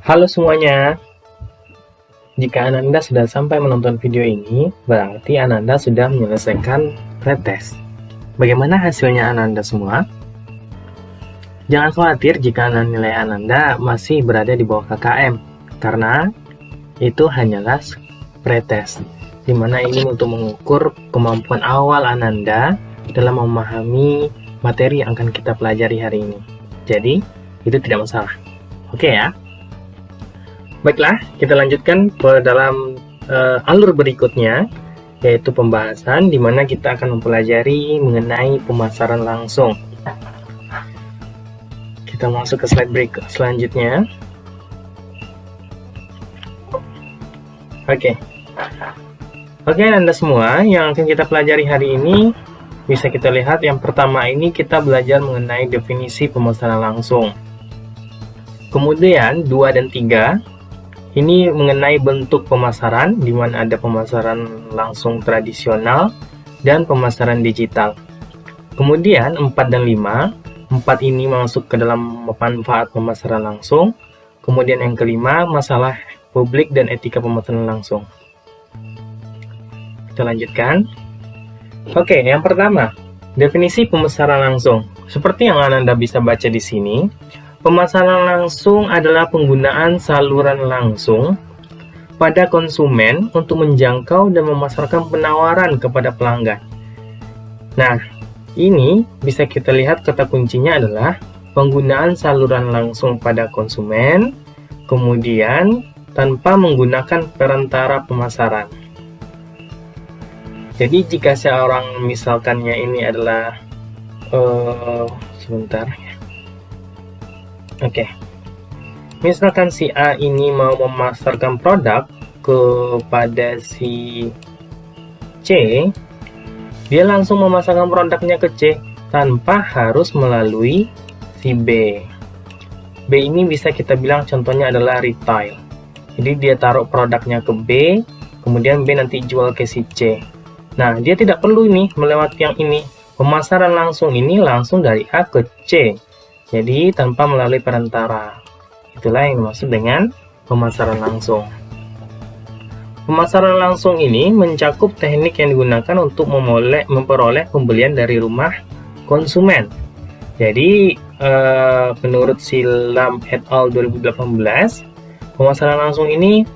Halo semuanya, jika Ananda sudah sampai menonton video ini, berarti Ananda sudah menyelesaikan pretest. Bagaimana hasilnya Ananda semua? Jangan khawatir jika nilai Ananda masih berada di bawah KKM, karena itu hanyalah pretest, di mana ini untuk mengukur kemampuan awal Ananda dalam memahami materi yang akan kita pelajari hari ini. Jadi, itu tidak masalah. Oke ya? Baiklah, kita lanjutkan ke dalam alur berikutnya, yaitu pembahasan di mana kita akan mempelajari mengenai pemasaran langsung. Kita masuk ke slide berikut selanjutnya. Oke, Anda semua, yang akan kita pelajari hari ini bisa kita lihat yang pertama ini kita belajar mengenai definisi pemasaran langsung. Kemudian 2 dan 3 ini mengenai bentuk pemasaran, di mana ada pemasaran langsung tradisional dan pemasaran digital. Kemudian 4 dan 5, 4 ini masuk ke dalam manfaat pemasaran langsung. Kemudian yang kelima, masalah publik dan etika pemasaran langsung. Kita lanjutkan. Oke, yang pertama, definisi pemasaran langsung. Seperti yang Anda bisa baca di sini, pemasaran langsung adalah penggunaan saluran langsung pada konsumen untuk menjangkau dan memasarkan penawaran kepada pelanggan. Nah, ini bisa kita lihat kata kuncinya adalah penggunaan saluran langsung pada konsumen, kemudian tanpa menggunakan perantara pemasaran. Jadi jika seorang misalkannya ini adalah misalkan si A ini mau memasarkan produk kepada si C, dia langsung memasarkan produknya ke C tanpa harus melalui si B. B ini bisa kita bilang contohnya adalah retail. Jadi dia taruh produknya ke B, kemudian B nanti jual ke si C. Nah, dia tidak perlu ini melewati yang ini. Pemasaran langsung ini langsung dari A ke C. Jadi tanpa melalui perantara. Itulah yang dimaksud dengan pemasaran langsung. Pemasaran langsung ini mencakup teknik yang digunakan untuk memperoleh pembelian dari rumah konsumen. Jadi menurut Silam et al 2018, pemasaran langsung ini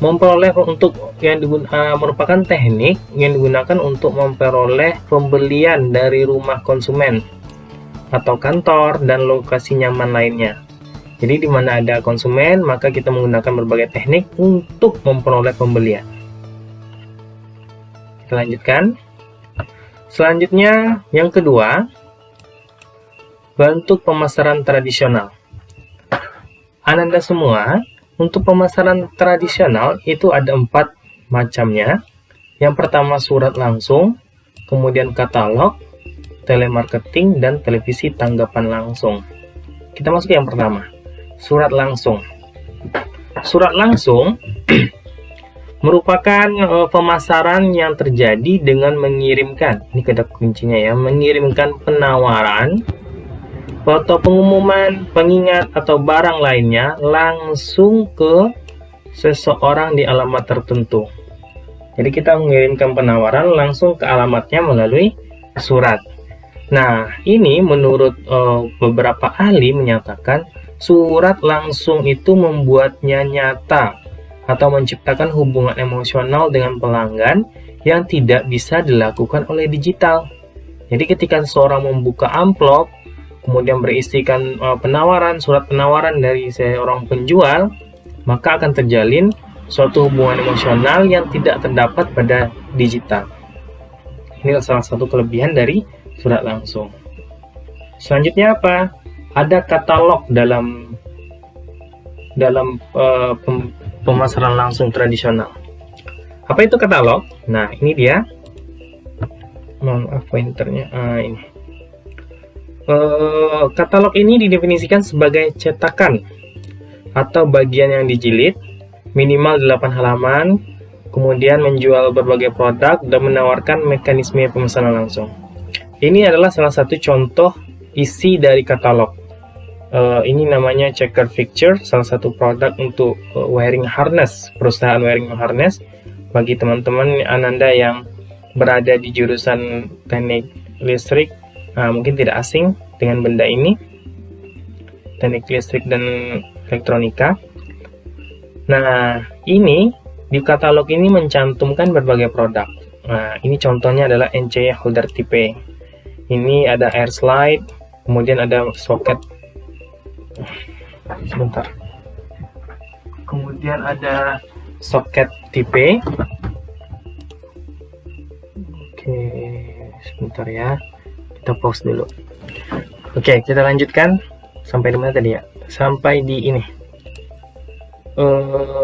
memperoleh merupakan teknik yang digunakan untuk memperoleh pembelian dari rumah konsumen atau kantor dan lokasi nyaman lainnya. Jadi di mana ada konsumen, maka kita menggunakan berbagai teknik untuk memperoleh pembelian. Kita lanjutkan. Selanjutnya, yang kedua, bentuk pemasaran tradisional. Ananda semua, untuk pemasaran tradisional itu ada 4 macamnya. Yang pertama surat langsung, kemudian katalog, telemarketing, dan televisi tanggapan langsung. Kita masuk ke yang pertama, surat langsung. Surat langsung merupakan pemasaran yang terjadi dengan mengirimkan, ini kata kuncinya ya, mengirimkan penawaran, foto pengumuman, pengingat, atau barang lainnya langsung ke seseorang di alamat tertentu. Jadi kita mengirimkan penawaran langsung ke alamatnya melalui surat. Nah, ini menurut beberapa ahli menyatakan surat langsung itu membuatnya nyata atau menciptakan hubungan emosional dengan pelanggan yang tidak bisa dilakukan oleh digital. Jadi ketika seseorang membuka amplop, kemudian berisikan surat penawaran dari seorang penjual, maka akan terjalin suatu hubungan emosional yang tidak terdapat pada digital. Ini salah satu kelebihan dari surat langsung. Selanjutnya apa? Ada katalog dalam pemasaran langsung tradisional. Apa itu katalog? Nah, ini dia. Mohon maaf pointernya. Ini. Katalog ini didefinisikan sebagai cetakan atau bagian yang dijilid minimal 8 halaman, kemudian menjual berbagai produk dan menawarkan mekanisme pemesanan langsung. Ini adalah salah satu contoh isi dari katalog. Ini namanya checker fixture, salah satu produk untuk wiring harness, perusahaan wiring harness. Bagi teman-teman Ananda yang berada di jurusan teknik listrik, mungkin tidak asing dengan benda ini, teknik listrik dan elektronika. Nah, ini di katalog ini mencantumkan berbagai produk. Nah, ini contohnya adalah NC holder tipe. Ini ada air slide, kemudian ada soket. Sebentar. Kemudian ada soket tipe. Oke, sebentar ya. Kita pause dulu. Oke, kita lanjutkan. Sampai di mana tadi ya? Sampai di ini.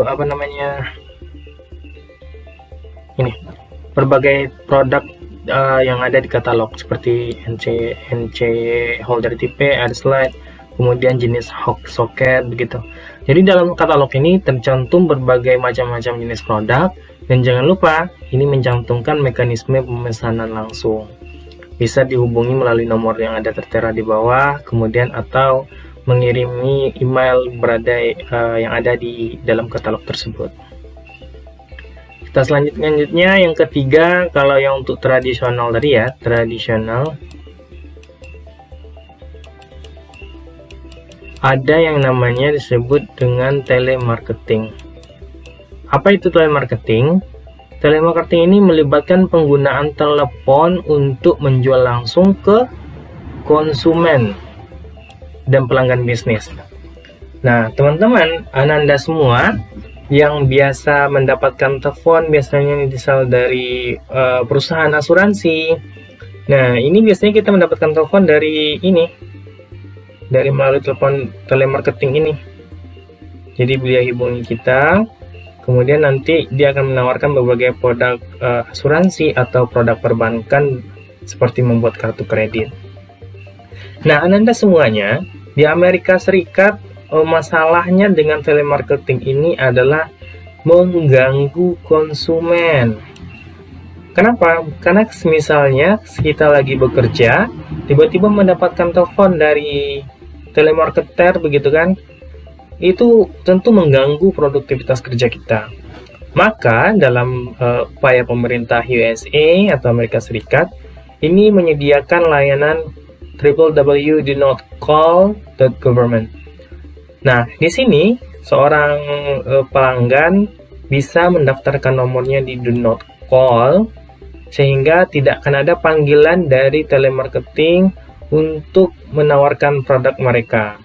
Apa namanya? Ini. Berbagai produk yang ada di katalog seperti NC holder tipe, air slide, kemudian jenis hook socket begitu. Jadi dalam katalog ini tercantum berbagai macam-macam jenis produk, dan jangan lupa ini mencantumkan mekanisme pemesanan langsung. Bisa dihubungi melalui nomor yang ada tertera di bawah, kemudian atau mengirimi email yang ada di dalam katalog tersebut. Kita selanjutnya yang ketiga, kalau yang untuk tradisional tadi ya, tradisional, ada yang namanya disebut dengan telemarketing. Apa itu telemarketing? Telemarketing ini melibatkan penggunaan telepon untuk menjual langsung ke konsumen dan pelanggan bisnis. Nah, teman-teman, Ananda semua yang biasa mendapatkan telepon biasanya misal dari perusahaan asuransi. Nah, ini biasanya kita mendapatkan telepon dari melalui telepon telemarketing ini. Jadi beliau hubungi kita, kemudian nanti dia akan menawarkan berbagai produk asuransi atau produk perbankan seperti membuat kartu kredit. Nah, Ananda semuanya di Amerika Serikat, masalahnya dengan telemarketing ini adalah mengganggu konsumen. Kenapa? Karena misalnya kita lagi bekerja, tiba-tiba mendapatkan telepon dari telemarketer begitu kan, itu tentu mengganggu produktivitas kerja kita. Maka dalam upaya pemerintah USA atau Amerika Serikat ini menyediakan layanan www.donotcall.government. Nah, di sini seorang pelanggan bisa mendaftarkan nomornya di Do Not Call, sehingga tidak akan ada panggilan dari telemarketing untuk menawarkan produk mereka.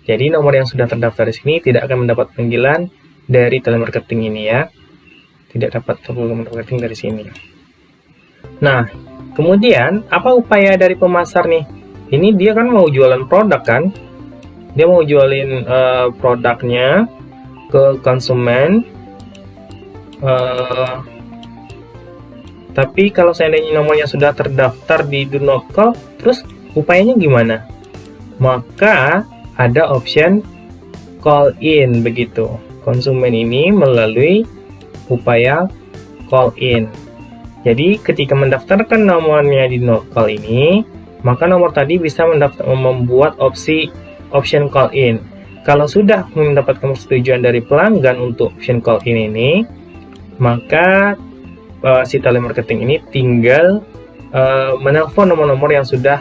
Jadi nomor yang sudah terdaftar di sini tidak akan mendapat panggilan dari telemarketing ini ya. Tidak dapat telemarketing dari sini. Nah, kemudian apa upaya dari pemasar nih? Ini dia kan mau jualan produk kan? Dia mau jualin produknya ke konsumen. Tapi kalau seandainya nomornya sudah terdaftar di Do Not Call, terus upayanya gimana? Maka ada option call in begitu. Konsumen ini melalui upaya call in. Jadi ketika mendaftarkan nomornya di Do Not Call ini, maka nomor tadi bisa membuat option call in. Kalau sudah mendapatkan persetujuan dari pelanggan untuk option call in ini, maka si telemarketing ini tinggal menelpon nomor-nomor yang sudah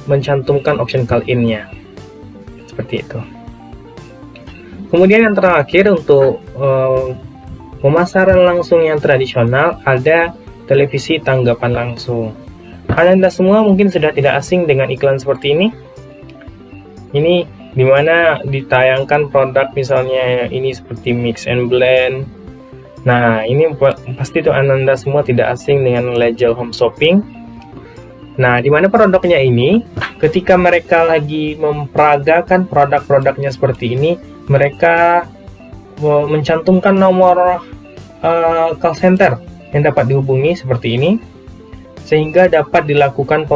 mencantumkan option call in-nya. Seperti itu. Kemudian yang terakhir untuk pemasaran langsung yang tradisional, ada televisi tanggapan langsung. Anda semua mungkin sudah tidak asing dengan iklan seperti ini. Ini dimana ditayangkan produk misalnya ini seperti mix and blend. Nah, ini pasti tuh Anda semua tidak asing dengan Legel Home Shopping. Nah, dimana produknya ini, ketika mereka lagi memperagakan produk-produknya seperti ini, mereka mencantumkan nomor call center yang dapat dihubungi seperti ini, sehingga dapat dilakukan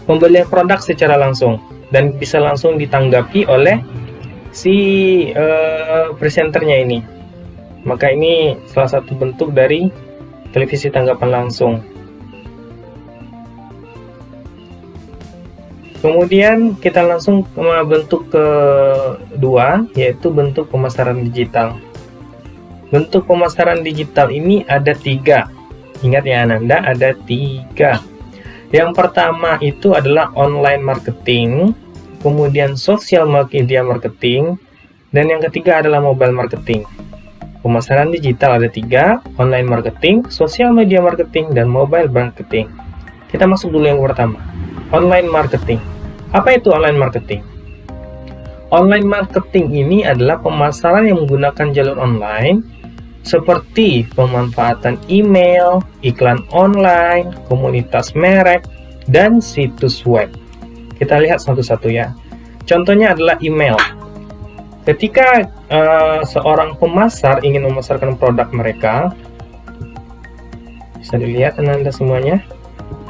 pembelian produk secara langsung dan bisa langsung ditanggapi oleh si presenternya ini. Maka ini salah satu bentuk dari televisi tanggapan langsung. Kemudian kita langsung ke bentuk kedua, yaitu bentuk pemasaran digital. Bentuk pemasaran digital ini ada 3. Ingat ya Ananda, ada 3. Yang pertama itu adalah online marketing, kemudian social media marketing, dan yang ketiga adalah mobile marketing. Pemasaran digital ada 3, online marketing, social media marketing, dan mobile marketing. Kita masuk dulu yang pertama, online marketing. Apa itu online marketing? Online marketing ini adalah pemasaran yang menggunakan jalur online seperti pemanfaatan email, iklan online, komunitas merek, dan situs web. Kita lihat satu-satu ya. Contohnya adalah email. Ketika seorang pemasar ingin memasarkan produk mereka, bisa dilihat Anda semuanya.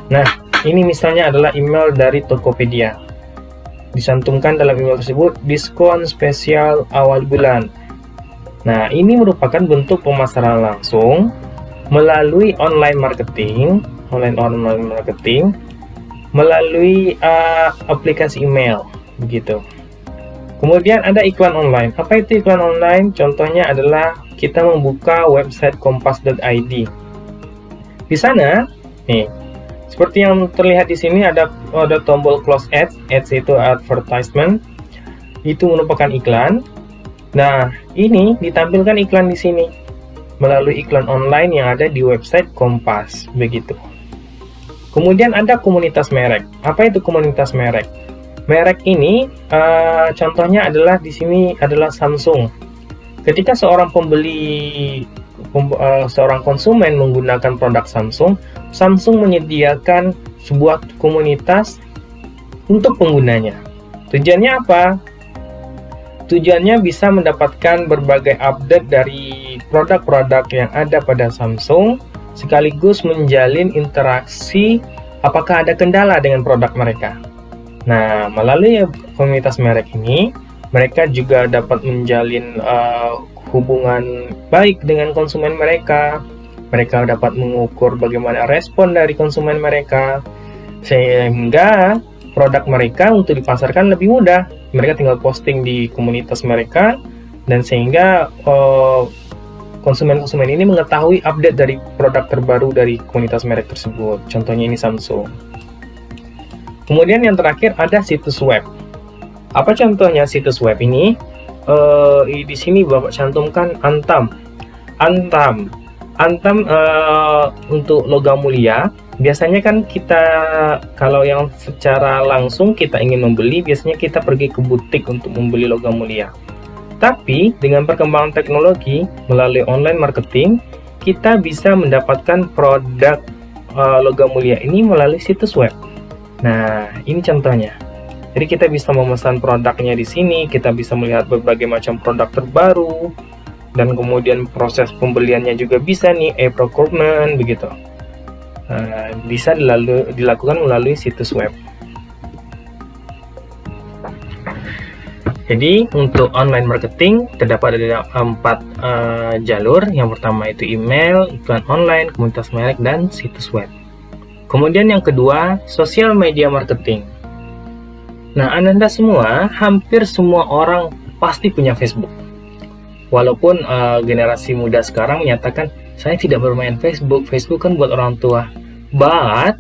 Nah, ini misalnya adalah email dari Tokopedia. Disantumkan dalam email tersebut diskon spesial awal bulan. Nah, ini merupakan bentuk pemasaran langsung melalui online marketing, melalui aplikasi email, begitu. Kemudian ada iklan online. Apa itu iklan online? Contohnya adalah kita membuka website kompas.id. Di sana, nih, seperti yang terlihat di sini ada tombol close ads. Ads itu advertisement. Itu merupakan iklan. Nah, ini ditampilkan iklan di sini melalui iklan online yang ada di website Kompas, begitu. Kemudian ada komunitas merek. Apa itu komunitas merek? Merek ini contohnya adalah di sini adalah Samsung. Ketika seorang seorang konsumen menggunakan produk Samsung, Samsung menyediakan sebuah komunitas untuk penggunanya. Tujuannya apa? Tujuannya bisa mendapatkan berbagai update dari produk-produk yang ada pada Samsung, sekaligus menjalin interaksi apakah ada kendala dengan produk mereka. Nah, melalui komunitas merek ini, mereka juga dapat menjalin hubungan baik dengan konsumen mereka. Mereka dapat mengukur bagaimana respon dari konsumen mereka, sehingga produk mereka untuk dipasarkan lebih mudah. Mereka tinggal posting di komunitas mereka, dan sehingga konsumen-konsumen ini mengetahui update dari produk terbaru dari komunitas merek tersebut. Contohnya ini Samsung. Kemudian yang terakhir ada situs web. Apa contohnya situs web ini? Di sini Bapak cantumkan Antam. Antam untuk logam mulia. Biasanya kan kita, kalau yang secara langsung kita ingin membeli, biasanya kita pergi ke butik untuk membeli logam mulia. Tapi dengan perkembangan teknologi melalui online marketing, kita bisa mendapatkan produk logam mulia ini melalui situs web. Nah, ini contohnya. Jadi kita bisa memesan produknya di sini, kita bisa melihat berbagai macam produk terbaru, dan kemudian proses pembeliannya juga bisa nih, e-procurement begitu. Bisa dilakukan melalui situs web. Jadi untuk online marketing terdapat ada 4 jalur. Yang pertama itu email, iklan online, komunitas merek, dan situs web. Kemudian yang kedua, social media marketing. Nah, Ananda semua, hampir semua orang pasti punya Facebook. Walaupun generasi muda sekarang menyatakan, saya tidak bermain Facebook, Facebook kan buat orang tua. But,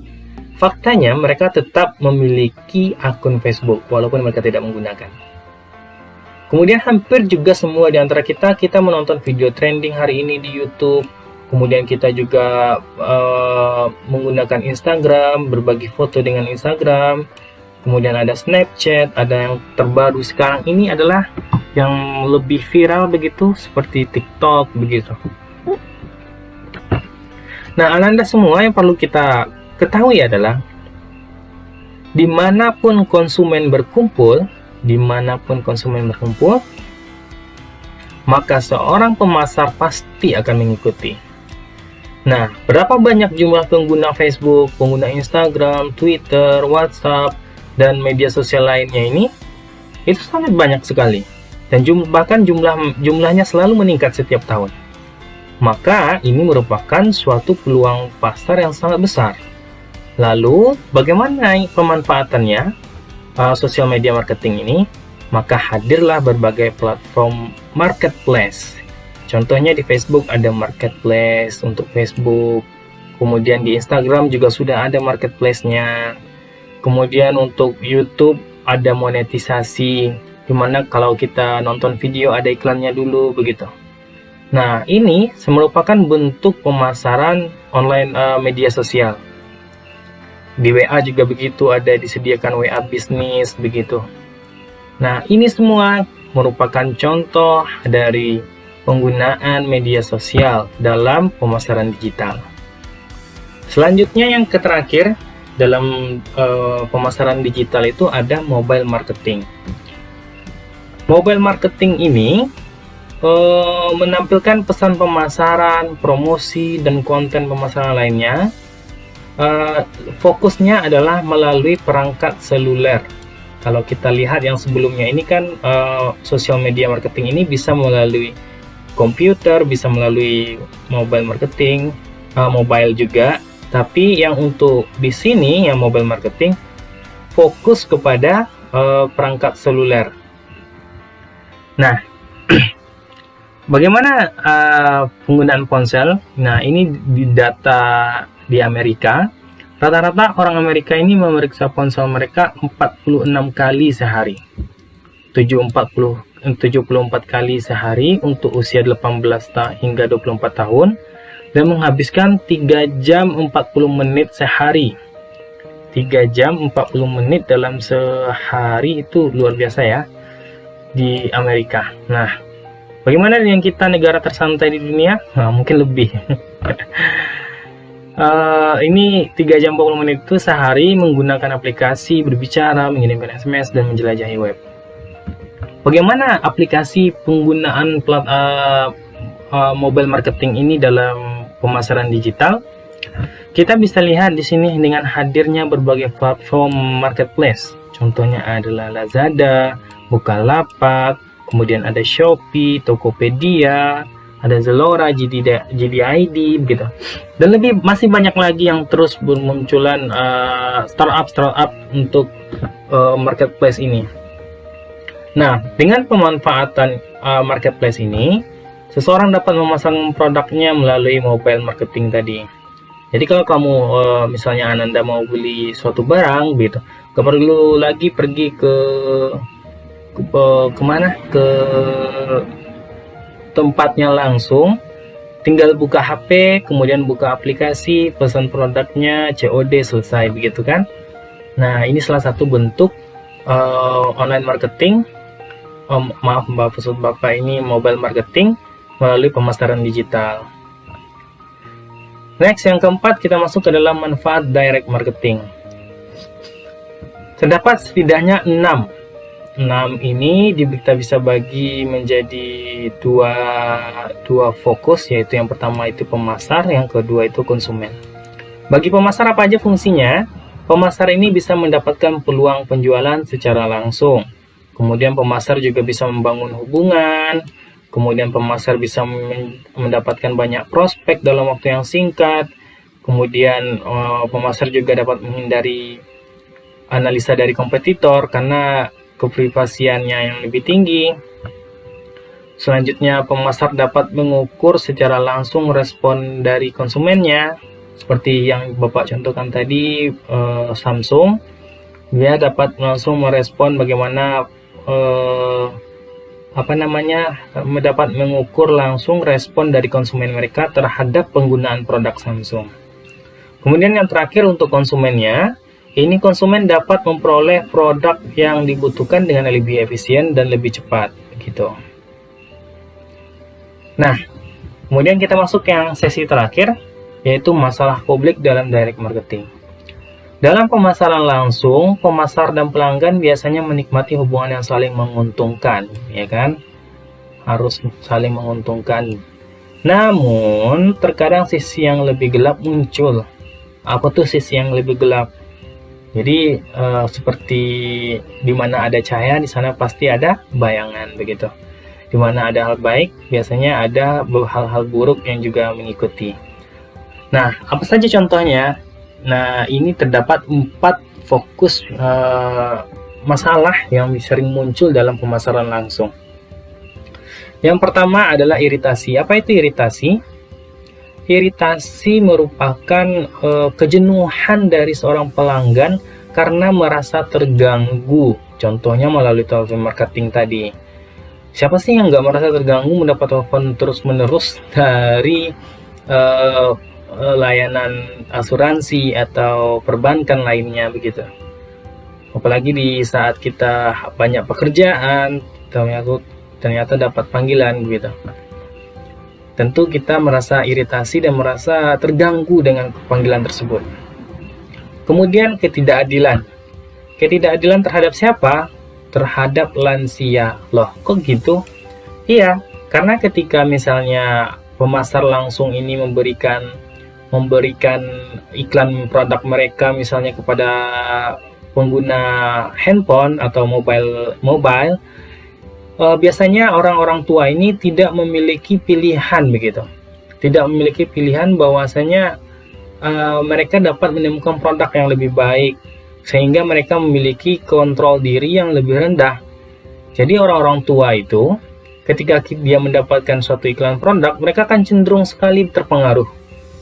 faktanya mereka tetap memiliki akun Facebook, walaupun mereka tidak menggunakan. Kemudian hampir juga semua di antara kita menonton video trending hari ini di YouTube. Kemudian kita juga menggunakan Instagram, berbagi foto dengan Instagram. Kemudian ada Snapchat, ada yang terbaru sekarang ini adalah yang lebih viral begitu, seperti TikTok begitu. Nah, Ananda semua, yang perlu kita ketahui adalah dimanapun konsumen berkumpul, maka seorang pemasar pasti akan mengikuti. Nah, berapa banyak jumlah pengguna Facebook, pengguna Instagram, Twitter, WhatsApp, dan media sosial lainnya ini? Itu sangat banyak sekali. Dan bahkan jumlahnya selalu meningkat setiap tahun. Maka ini merupakan suatu peluang pasar yang sangat besar. Lalu, bagaimana pemanfaatannya? sosial media marketing ini, maka hadirlah berbagai platform marketplace. Contohnya di Facebook ada marketplace untuk Facebook, kemudian di Instagram juga sudah ada marketplace-nya, kemudian untuk YouTube ada monetisasi, dimana kalau kita nonton video ada iklannya dulu begitu. Nah, ini merupakan bentuk pemasaran online media sosial. Di WA juga begitu, ada disediakan WA bisnis begitu. Nah, ini semua merupakan contoh dari penggunaan media sosial dalam pemasaran digital. Selanjutnya yang terakhir dalam pemasaran digital itu ada mobile marketing. Mobile marketing ini menampilkan pesan pemasaran, promosi, dan konten pemasaran lainnya. Fokusnya adalah melalui perangkat seluler. Kalau kita lihat yang sebelumnya ini kan sosial media marketing ini bisa melalui komputer, bisa melalui mobile marketing, mobile juga. Tapi yang untuk di sini yang mobile marketing fokus kepada perangkat seluler. Nah, bagaimana penggunaan ponsel? Nah, ini di data di Amerika. Rata-rata orang Amerika ini memeriksa ponsel mereka 46 kali sehari. 74 kali sehari untuk usia 18 hingga 24 tahun dan menghabiskan 3 jam 40 menit sehari. 3 jam 40 menit dalam sehari itu luar biasa ya di Amerika. Nah, bagaimana dengan kita negara tersantai di dunia? Nah, mungkin lebih. Ini 3 jam 40 menit itu sehari menggunakan aplikasi, berbicara, mengirimkan SMS, dan menjelajahi web. Bagaimana aplikasi penggunaan mobile marketing ini dalam pemasaran digital? Kita bisa lihat di sini dengan hadirnya berbagai platform marketplace. Contohnya adalah Lazada, Bukalapak, kemudian ada Shopee, Tokopedia, ada Zalora, JD.id begitu. Dan masih banyak lagi yang terus bermunculan startup untuk marketplace ini. Nah, dengan pemanfaatan marketplace ini, seseorang dapat memasang produknya melalui mobile marketing tadi. Jadi kalau kamu misalnya Ananda mau beli suatu barang gitu, gak perlu lagi pergi ke tempatnya langsung, tinggal buka HP, kemudian buka aplikasi, pesan produknya, COD, selesai begitu kan. Nah, ini salah satu bentuk online marketing, maksud Bapak ini mobile marketing melalui pemasaran digital. Next, yang keempat kita masuk ke dalam manfaat direct marketing. Terdapat setidaknya 6 ini kita bisa bagi menjadi dua fokus, yaitu yang pertama itu pemasar, yang kedua itu konsumen. Bagi pemasar apa aja fungsinya? Pemasar ini bisa mendapatkan peluang penjualan secara langsung. Kemudian pemasar juga bisa membangun hubungan. Kemudian pemasar bisa mendapatkan banyak prospek dalam waktu yang singkat. Kemudian pemasar juga dapat menghindari analisa dari kompetitor karena keprivasiannya yang lebih tinggi. Selanjutnya, pemasar dapat mengukur secara langsung respon dari konsumennya, seperti yang Bapak contohkan tadi, Samsung. Dia dapat langsung merespon bagaimana dapat mengukur langsung respon dari konsumen mereka terhadap penggunaan produk Samsung. Kemudian yang terakhir untuk konsumennya, ini konsumen dapat memperoleh produk yang dibutuhkan dengan lebih efisien dan lebih cepat, gitu. Nah, kemudian kita masuk ke yang sesi terakhir, yaitu masalah publik dalam direct marketing. Dalam pemasaran langsung, pemasar dan pelanggan biasanya menikmati hubungan yang saling menguntungkan, ya kan? Harus saling menguntungkan. Namun, terkadang sisi yang lebih gelap muncul. Apa tuh sisi yang lebih gelap? Jadi seperti di mana ada cahaya, di sana pasti ada bayangan begitu. Di mana ada hal baik, biasanya ada hal-hal buruk yang juga mengikuti. Nah, apa saja contohnya? Nah, ini terdapat 4 fokus masalah yang sering muncul dalam pemasaran langsung. Yang pertama adalah iritasi. Apa itu iritasi? Iritasi merupakan kejenuhan dari seorang pelanggan karena merasa terganggu. Contohnya melalui telepon marketing tadi. Siapa sih yang nggak merasa terganggu mendapat telepon terus-menerus dari layanan asuransi atau perbankan lainnya begitu? Apalagi di saat kita banyak pekerjaan, ternyata dapat panggilan begitu. Tentu kita merasa iritasi dan merasa terganggu dengan panggilan tersebut. Kemudian ketidakadilan. Ketidakadilan terhadap siapa? Terhadap lansia. Loh, kok gitu? Iya, karena ketika misalnya pemasar langsung ini memberikan iklan produk mereka misalnya kepada pengguna handphone atau mobile, biasanya orang-orang tua ini tidak memiliki pilihan begitu. Tidak memiliki pilihan bahwasanya mereka dapat menemukan produk yang lebih baik, sehingga mereka memiliki kontrol diri yang lebih rendah. Jadi orang-orang tua itu ketika dia mendapatkan suatu iklan produk, mereka akan cenderung sekali terpengaruh,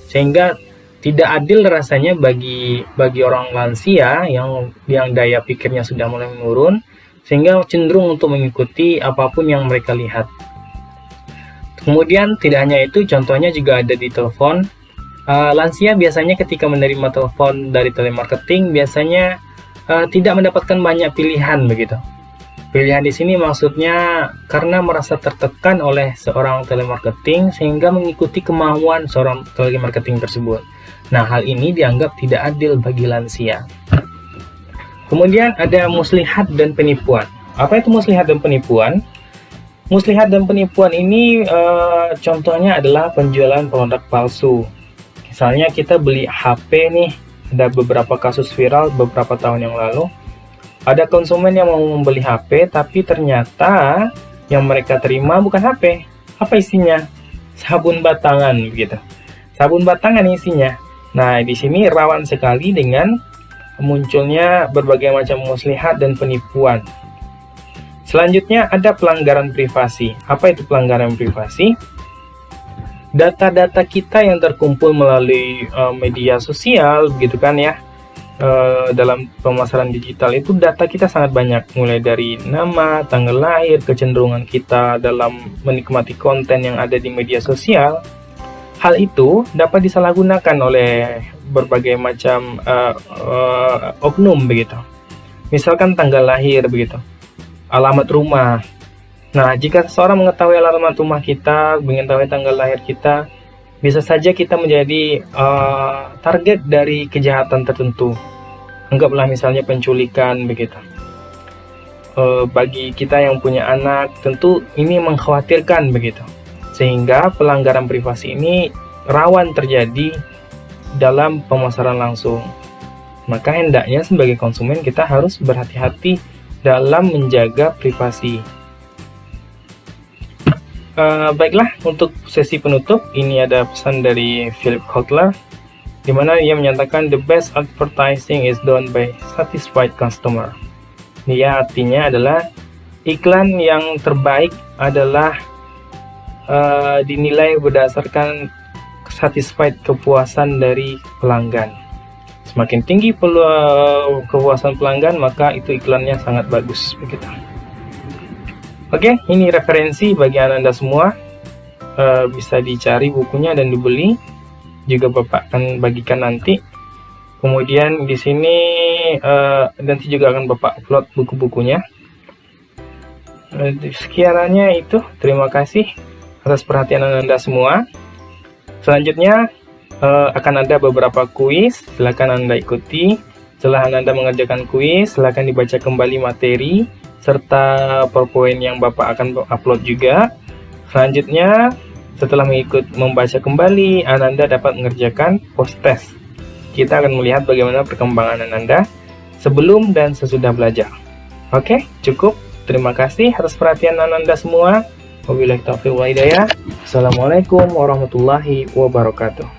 sehingga tidak adil rasanya bagi orang lansia yang daya pikirnya sudah mulai menurun, sehingga cenderung untuk mengikuti apapun yang mereka lihat. Kemudian tidak hanya itu, contohnya juga ada di telepon. Lansia biasanya ketika menerima telepon dari telemarketing biasanya tidak mendapatkan banyak pilihan begitu. Pilihan di sini maksudnya karena merasa tertekan oleh seorang telemarketing sehingga mengikuti kemauan seorang telemarketing tersebut. Nah, hal ini dianggap tidak adil bagi lansia. Kemudian ada muslihat dan penipuan. Apa itu muslihat dan penipuan? Muslihat dan penipuan ini contohnya adalah penjualan produk palsu. Misalnya kita beli HP nih, ada beberapa kasus viral beberapa tahun yang lalu. Ada konsumen yang mau membeli HP, tapi ternyata yang mereka terima bukan HP. Apa isinya? Sabun batangan begitu. Sabun batangan isinya. Nah, di sini rawan sekali dengan munculnya berbagai macam muslihat dan penipuan. Selanjutnya ada pelanggaran privasi. Apa itu pelanggaran privasi? Data-data kita yang terkumpul melalui media sosial, begitu kan ya. Dalam pemasaran digital itu data kita sangat banyak, mulai dari nama, tanggal lahir, kecenderungan kita dalam menikmati konten yang ada di media sosial. Hal itu dapat disalahgunakan oleh berbagai macam oknum begitu. Misalkan tanggal lahir begitu, alamat rumah. Nah, jika seseorang mengetahui alamat rumah kita, mengetahui tanggal lahir kita, bisa saja kita menjadi target dari kejahatan tertentu. Anggaplah misalnya penculikan begitu. Bagi kita yang punya anak, tentu ini mengkhawatirkan begitu. Sehingga pelanggaran privasi ini rawan terjadi dalam pemasaran langsung. Maka hendaknya sebagai konsumen kita harus berhati-hati dalam menjaga privasi. Baiklah, untuk sesi penutup ini ada pesan dari Philip Kotler, di mana ia menyatakan the best advertising is done by satisfied customer. Dia artinya adalah iklan yang terbaik adalah dinilai berdasarkan satisfied, kepuasan dari pelanggan. Semakin tinggi kepuasan pelanggan, maka itu iklannya sangat bagus begitu. Oke, ini referensi bagi Anda semua. Bisa dicari bukunya dan dibeli. Juga Bapak akan bagikan nanti. Kemudian di sini nanti juga akan Bapak upload buku-bukunya. Sekiranya itu, terima kasih atas perhatian Anda semua. Selanjutnya akan ada beberapa kuis, silakan Anda ikuti. Setelah Anda mengerjakan kuis, silakan dibaca kembali materi serta PowerPoint yang Bapak akan upload juga. Selanjutnya, setelah membaca kembali, Anda dapat mengerjakan post test. Kita akan melihat bagaimana perkembangan Anda sebelum dan sesudah belajar. Oke, cukup. Terima kasih atas perhatian Anda semua. Wabillahi taufiq wal hidayah. Assalamualaikum warahmatullahi wabarakatuh.